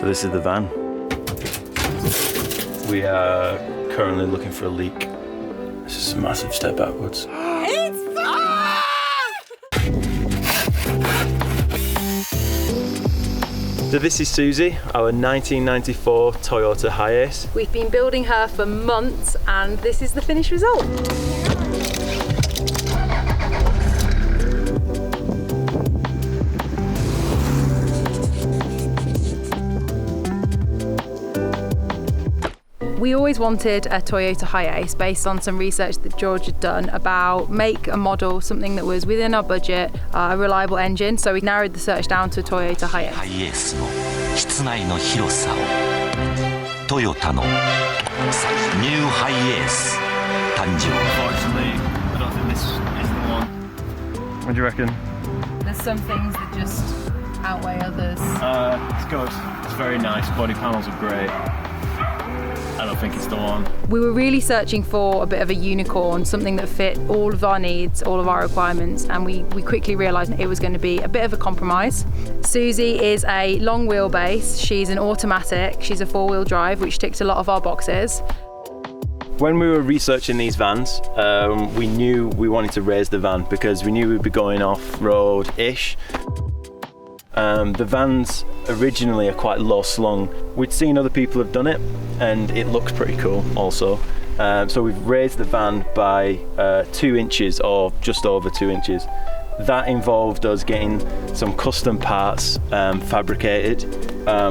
So this is the van. We are currently looking for a leak. This is a massive step backwards. So this is Suzi, our 1994 Toyota HiAce. We've been building her for months and this is the finished result. We always wanted a Toyota HiAce based on some research that George had done about make and model, something that was within our budget, a reliable engine, so we narrowed the search down to a Toyota HiAce. HiAce の室内の広さをトヨタの New HiAce 誕生 Unfortunately, I don't think this is the one. What do you reckon? There's some things that just outweigh others. It's good. It's very nice. Body panels are great. I don't think it's the one. We were really searching for a bit of a unicorn, something that fit all of our needs, all of our requirements, and we quickly realised it was going to be a bit of a compromise. Suzi is a long wheelbase, she's an automatic, she's a four-wheel drive, which ticked a lot of our boxes. When we were researching these vans, we knew we wanted to raise the van because we knew we'd be going off-road-ish. The vans originally are quite low slung. We'd seen other people have done it and it looks pretty cool also. So we've raised the van by 2 inches or just over 2 inches. That involved us getting some custom parts fabricated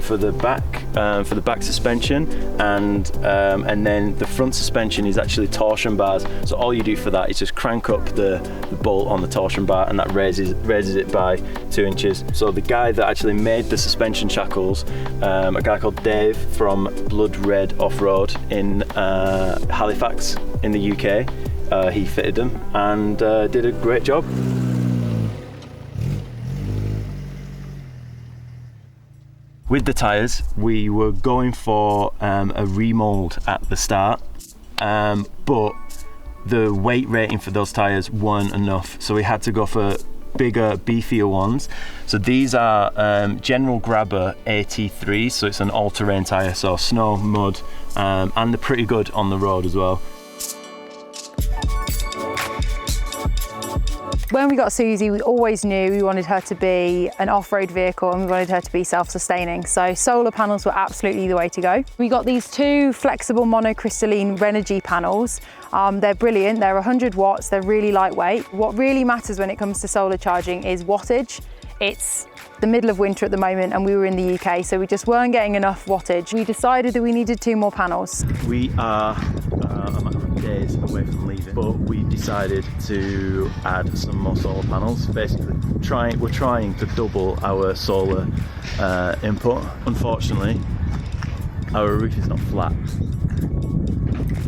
for the back suspension, and then the front suspension is actually torsion bars. So all you do for that is just crank up the bolt on the torsion bar, and that raises it by 2 inches. So the guy that actually made the suspension shackles, a guy called Dave from Blood Red Off-Road in Halifax in the UK, he fitted them and did a great job. With the tyres, we were going for a remould at the start, but the weight rating for those tyres weren't enough, so we had to go for bigger, beefier ones. So these are General Grabber AT3s, so it's an all-terrain tyre, so snow, mud, and they're pretty good on the road as well. When we got Suzi, we always knew we wanted her to be an off-road vehicle and we wanted her to be self-sustaining. So solar panels were absolutely the way to go. We got these 2 flexible monocrystalline Renogy panels. They're brilliant, they're 100 watts, they're really lightweight. What really matters when it comes to solar charging is wattage. It's the middle of winter at the moment and we were in the UK, so we just weren't getting enough wattage. We decided that we needed 2 more panels. We are a matter of days away from leaving, but we decided to add some more solar panels. Basically, we're trying to double our solar input. Unfortunately, our roof is not flat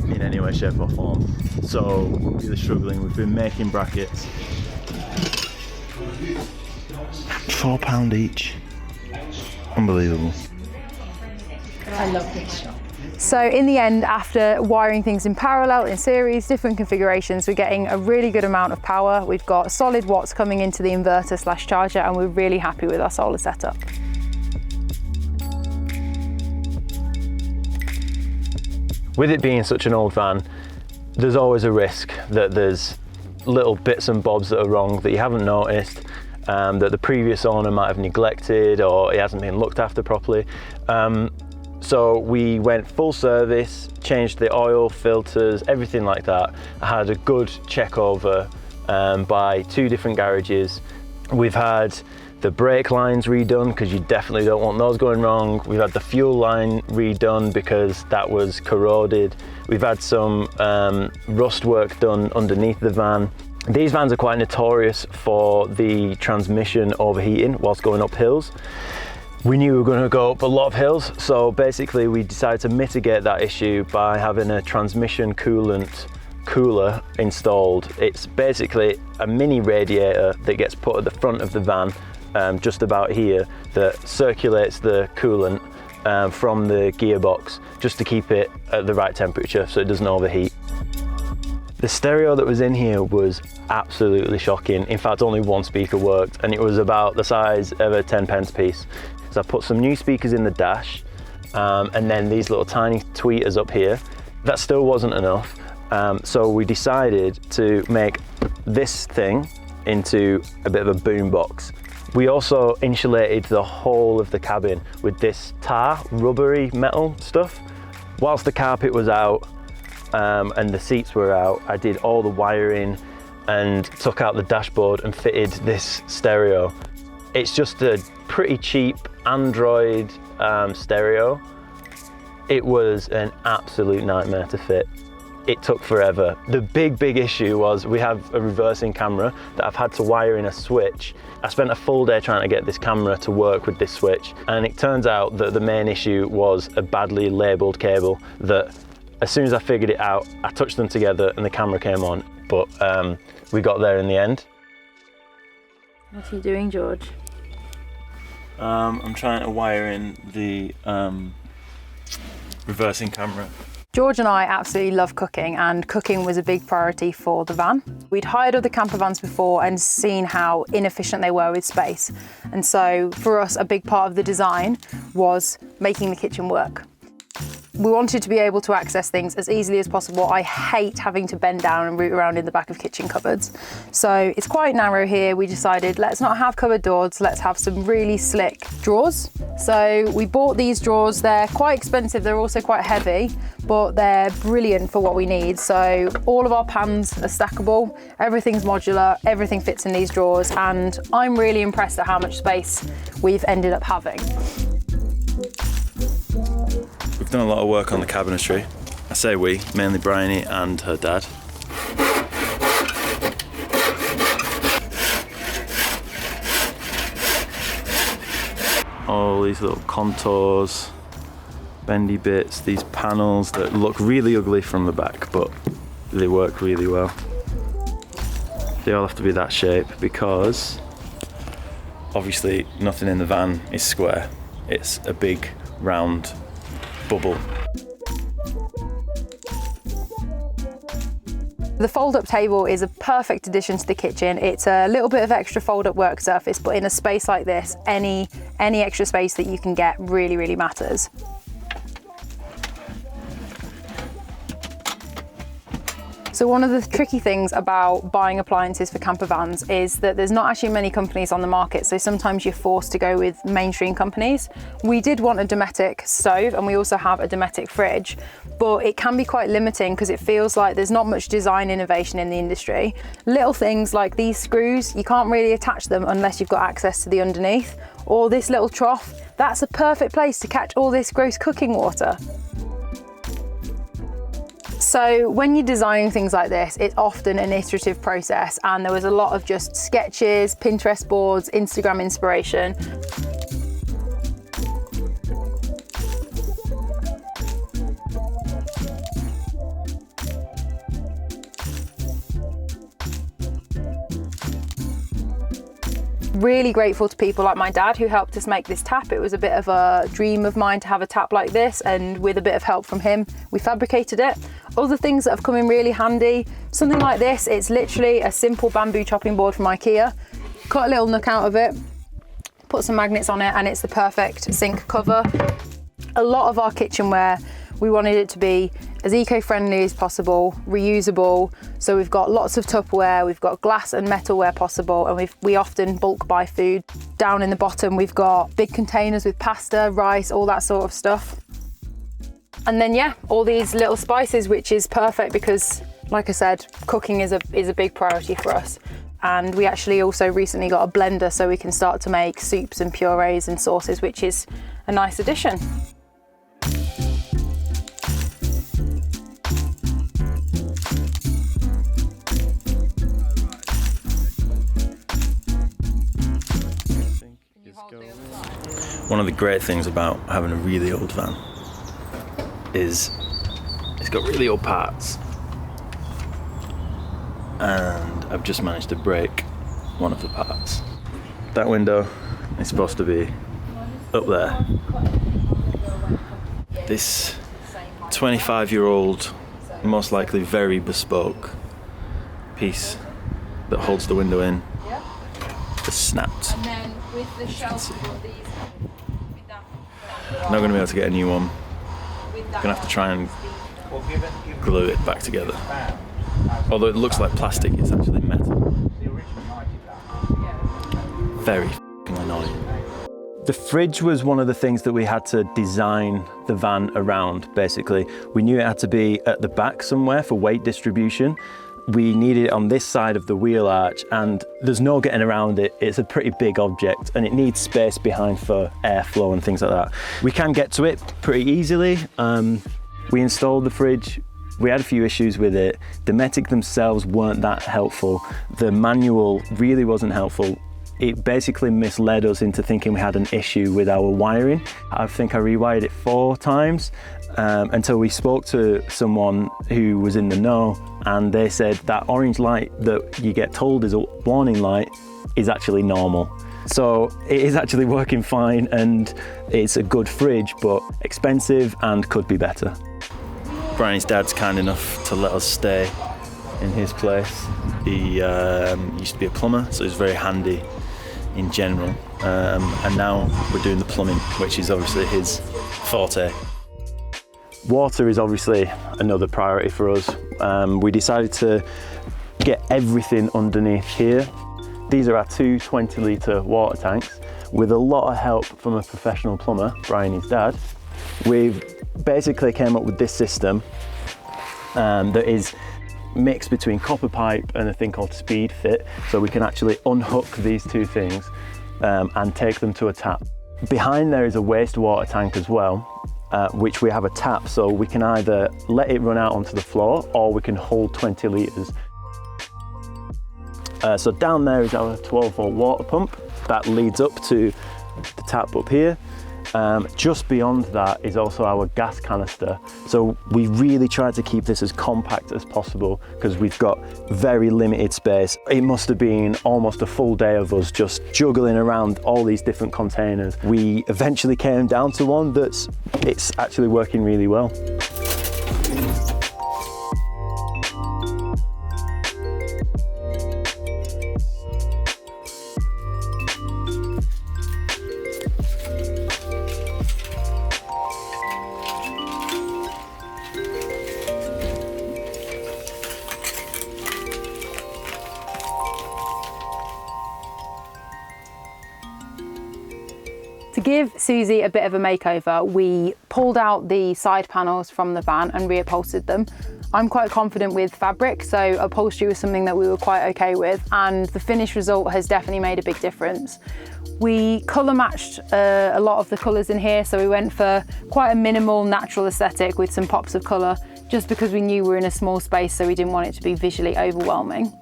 in any way, shape or form, so we're really struggling. We've been making brackets. £4 each. Unbelievable. I love this shop. So in the end, after wiring things in parallel, in series, different configurations, we're getting a really good amount of power. We've got solid watts coming into the inverter/charger, and we're really happy with our solar setup. With it being such an old van, there's always a risk that there's little bits and bobs that are wrong that you haven't noticed, that the previous owner might have neglected or it hasn't been looked after properly. So we went full service, changed the oil, filters, everything like that. I had a good check over by 2 different garages. We've had the brake lines redone because you definitely don't want those going wrong. We've had the fuel line redone because that was corroded. We've had some rust work done underneath the van. These vans are quite notorious for the transmission overheating whilst going up hills. We knew we were going to go up a lot of hills, so basically we decided to mitigate that issue by having a transmission coolant cooler installed. It's basically a mini radiator that gets put at the front of the van, just about here, that circulates the coolant from the gearbox just to keep it at the right temperature so it doesn't overheat. The stereo that was in here was absolutely shocking. In fact, only one speaker worked and it was about the size of a 10 pence piece. So I put some new speakers in the dash, and then these little tiny tweeters up here. That still wasn't enough. So we decided to make this thing into a bit of a boom box. We also insulated the whole of the cabin with this tar, rubbery metal stuff. Whilst the carpet was out and the seats were out, I did all the wiring and took out the dashboard and fitted this stereo. It's just a pretty cheap Android stereo. It was an absolute nightmare to fit. It took forever. The big issue was we have a reversing camera that I've had to wire in a switch. I spent a full day trying to get this camera to work with this switch, and it turns out that the main issue was a badly labelled cable that as soon as I figured it out, I touched them together and the camera came on, but we got there in the end. What are you doing, George? I'm trying to wire in the reversing camera. George and I absolutely love cooking, and cooking was a big priority for the van. We'd hired other camper vans before and seen how inefficient they were with space. And so for us, a big part of the design was making the kitchen work. We wanted to be able to access things as easily as possible. I hate having to bend down and root around in the back of kitchen cupboards. So it's quite narrow here. We decided, let's not have cupboard doors, let's have some really slick drawers. So we bought these drawers. They're quite expensive, they're also quite heavy, but they're brilliant for what we need. So all of our pans are stackable, everything's modular, everything fits in these drawers, and I'm really impressed at how much space we've ended up having. We've done a lot of work on the cabinetry. I say we, mainly Bryony and her dad. All these little contours, bendy bits, these panels that look really ugly from the back, but they work really well. They all have to be that shape because obviously nothing in the van is square. It's a big round bubble. The fold-up table is a perfect addition to the kitchen. It's a little bit of extra fold-up work surface, but in a space like this, any extra space that you can get really matters. So one of the tricky things about buying appliances for camper vans is that there's not actually many companies on the market, so sometimes you're forced to go with mainstream companies. We did want a Dometic stove, and we also have a Dometic fridge, but it can be quite limiting because it feels like there's not much design innovation in the industry. Little things like these screws, you can't really attach them unless you've got access to the underneath, or this little trough, that's a perfect place to catch all this gross cooking water. So when you're designing things like this, it's often an iterative process, and there was a lot of just sketches, Pinterest boards, Instagram inspiration. Really grateful to people like my dad who helped us make this tap. It was a bit of a dream of mine to have a tap like this, and with a bit of help from him, we fabricated it. Other things that have come in really handy, something like this, it's literally a simple bamboo chopping board from IKEA. Cut a little nook out of it, put some magnets on it, and it's the perfect sink cover. A lot of our kitchenware, we wanted it to be as eco-friendly as possible, reusable. So we've got lots of Tupperware, we've got glass and metalware possible, and we often bulk buy food. Down in the bottom, we've got big containers with pasta, rice, all that sort of stuff. And then yeah, all these little spices, which is perfect because, like I said, cooking is a big priority for us. And we actually also recently got a blender so we can start to make soups and purees and sauces, which is a nice addition. One of the great things about having a really old van is it's got really old parts, and I've just managed to break one of the parts. That window is supposed to be up there. This 25-year-old, most likely very bespoke piece that holds the window in just snapped. And then with the shelf, Not going to be able to get a new one. Gonna have to try and glue it back together. Although it looks like plastic, it's actually metal. Very f***ing annoying. The fridge was one of the things that we had to design the van around, basically. We knew it had to be at the back somewhere for weight distribution. We needed it on this side of the wheel arch, and there's no getting around it. It's a pretty big object and it needs space behind for airflow and things like that. We can get to it pretty easily. We installed the fridge. We had a few issues with it. The Dometic themselves weren't that helpful. The manual really wasn't helpful. It basically misled us into thinking we had an issue with our wiring. I think I rewired it 4 times until we spoke to someone who was in the know, and they said that orange light that you get told is a warning light is actually normal. So it is actually working fine, and it's a good fridge, but expensive and could be better. Brian's dad's kind enough to let us stay in his place. He used to be a plumber, so he's very handy in general, and now we're doing the plumbing, which is obviously his forte. Water is obviously another priority for us. We decided to get everything underneath here. These are our 2 20-litre water tanks. With a lot of help from a professional plumber, Brian, his dad, we've basically came up with this system that is mixed between copper pipe and a thing called speed fit, so we can actually unhook these 2 things and take them to a tap. Behind there is a wastewater tank as well, which we have a tap, so we can either let it run out onto the floor or we can hold 20 litres. So down there is our 12-volt water pump that leads up to the tap up here. Just beyond that is also our gas canister. So we really tried to keep this as compact as possible because we've got very limited space. It must have been almost a full day of us just juggling around all these different containers. We eventually came down to one it's actually working really well. To give Suzi a bit of a makeover, we pulled out the side panels from the van and reupholstered them. I'm quite confident with fabric, so upholstery was something that we were quite okay with, and the finished result has definitely made a big difference. We colour matched a lot of the colours in here, so we went for quite a minimal natural aesthetic with some pops of colour, just because we knew we were in a small space, so we didn't want it to be visually overwhelming.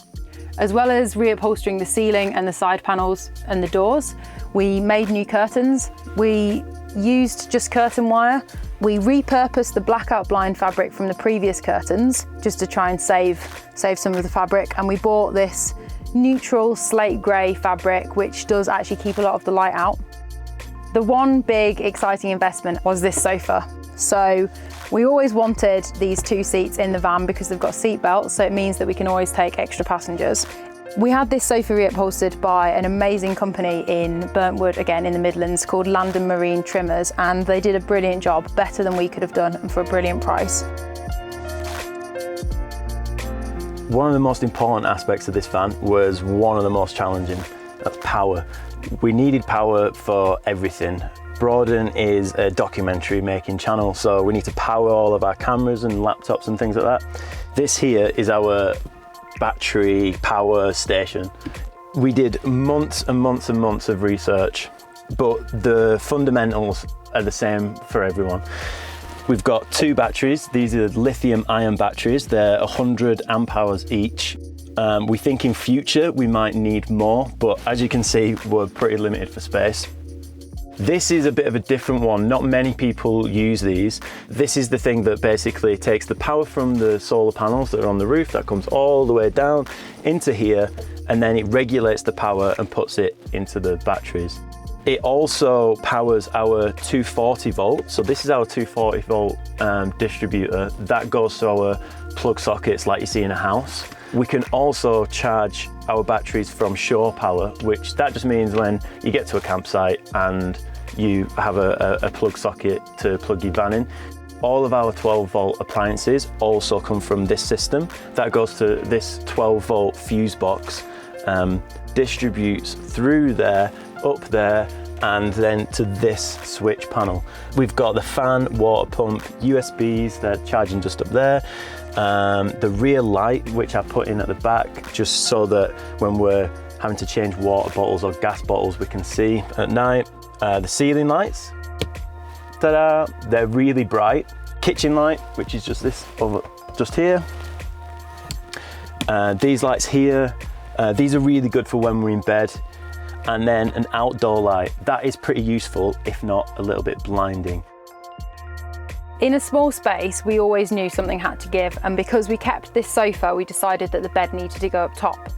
As well as reupholstering the ceiling and the side panels and the doors, we made new curtains. We used just curtain wire. We repurposed the blackout blind fabric from the previous curtains just to try and save some of the fabric, and we bought this neutral slate grey fabric which does actually keep a lot of the light out. The one big exciting investment was this sofa. So we always wanted these 2 seats in the van because they've got seat belts, so it means that we can always take extra passengers. We had this sofa reupholstered by an amazing company in Burntwood, again in the Midlands, called Land and Marine Trimmers, and they did a brilliant job, better than we could have done, and for a brilliant price. One of the most important aspects of this van was one of the most challenging. That's power. We needed power for everything. Broaden is a documentary making channel, so we need to power all of our cameras and laptops and things like that. This here is our battery power station. We did months and months and months of research, but the fundamentals are the same for everyone. We've got 2 batteries. These are lithium ion batteries. They're 100 amp hours each. We think in future we might need more, but as you can see, we're pretty limited for space. This is a bit of a different one. Not many people use these. This is the thing that basically takes the power from the solar panels that are on the roof, that comes all the way down into here, and then it regulates the power and puts it into the batteries. It also powers our 240 volt. So this is our 240 volt distributor. That goes to our plug sockets like you see in a house. We can also charge our batteries from shore power, which that just means when you get to a campsite and you have a plug socket to plug your van in. All of our 12-volt appliances also come from this system. That goes to this 12-volt fuse box, distributes through there, up there, and then to this switch panel. We've got the fan, water pump, USBs, they're charging just up there. The rear light, which I put in at the back, just so that when we're having to change water bottles or gas bottles, we can see at night. The ceiling lights, ta-da, they're really bright. Kitchen light, which is just this over, just here. These lights here, these are really good for when we're in bed. And then an outdoor light, that is pretty useful, if not a little bit blinding. In a small space, we always knew something had to give, and because we kept this sofa, we decided that the bed needed to go up top.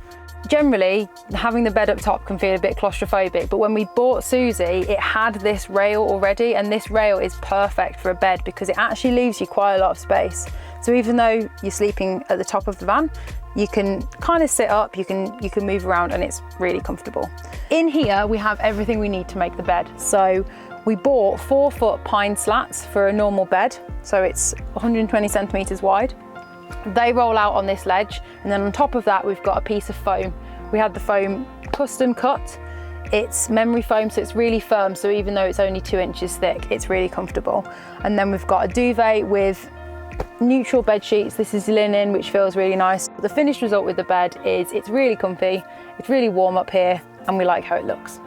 Generally, having the bed up top can feel a bit claustrophobic, but when we bought Suzi, it had this rail already, and this rail is perfect for a bed because it actually leaves you quite a lot of space. So even though you're sleeping at the top of the van, you can kind of sit up, you can move around, and it's really comfortable. In here, we have everything we need to make the bed. So we bought 4-foot pine slats for a normal bed, so it's 120 centimeters wide. They roll out on this ledge, and then on top of that we've got a piece of foam. We had the foam custom cut. It's memory foam, so it's really firm, so even though it's only 2 inches thick, it's really comfortable. And then we've got a duvet with neutral bed sheets. This is linen, which feels really nice. The finished result with the bed is it's really comfy, it's really warm up here, and we like how it looks.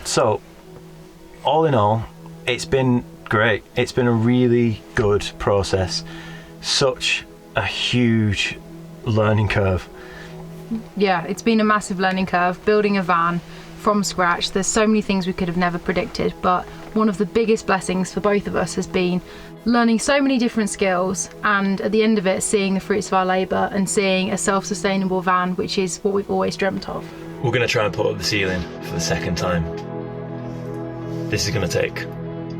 So, all in all, it's been great. It's been a really good process. Such a huge learning curve. Yeah, it's been a massive learning curve, building a van from scratch. There's so many things we could have never predicted, but one of the biggest blessings for both of us has been learning so many different skills, and at the end of it, seeing the fruits of our labour and seeing a self-sustainable van, which is what we've always dreamt of. We're going to try and put up the ceiling for the second time. This is going to take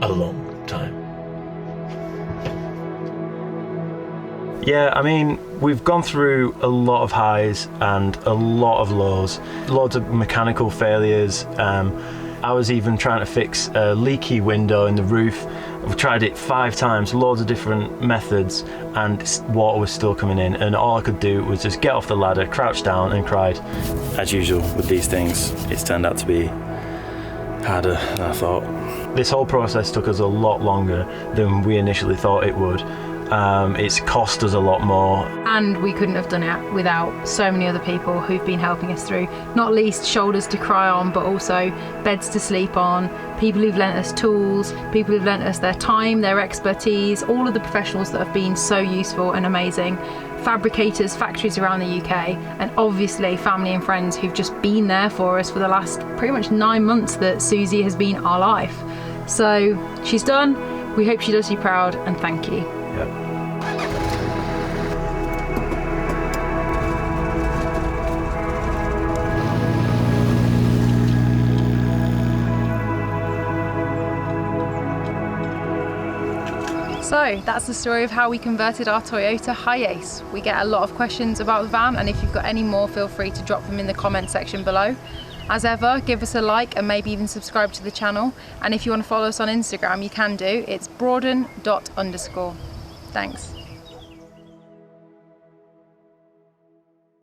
a long time. Yeah, I mean, we've gone through a lot of highs and a lot of lows, loads of mechanical failures. I was even trying to fix a leaky window in the roof. I've tried it 5 times, loads of different methods, and water was still coming in, and all I could do was just get off the ladder, crouch down and cried. As usual with these things, it's turned out to be harder than I thought. This whole process took us a lot longer than we initially thought it would. It's cost us a lot more. And we couldn't have done it without so many other people who've been helping us through, not least shoulders to cry on, but also beds to sleep on, people who've lent us tools, people who've lent us their time, their expertise, all of the professionals that have been so useful and amazing, fabricators, factories around the UK, and obviously family and friends who've just been there for us for the last pretty much 9 months that Suzi has been our life. So she's done, we hope she does you proud, and thank you. Yep. So that's the story of how we converted our Toyota HiAce. We get a lot of questions about the van, and if you've got any more, feel free to drop them in the comment section below. As ever, give us a like and maybe even subscribe to the channel. And if you want to follow us on Instagram, you can do. It's broaden._. Thanks.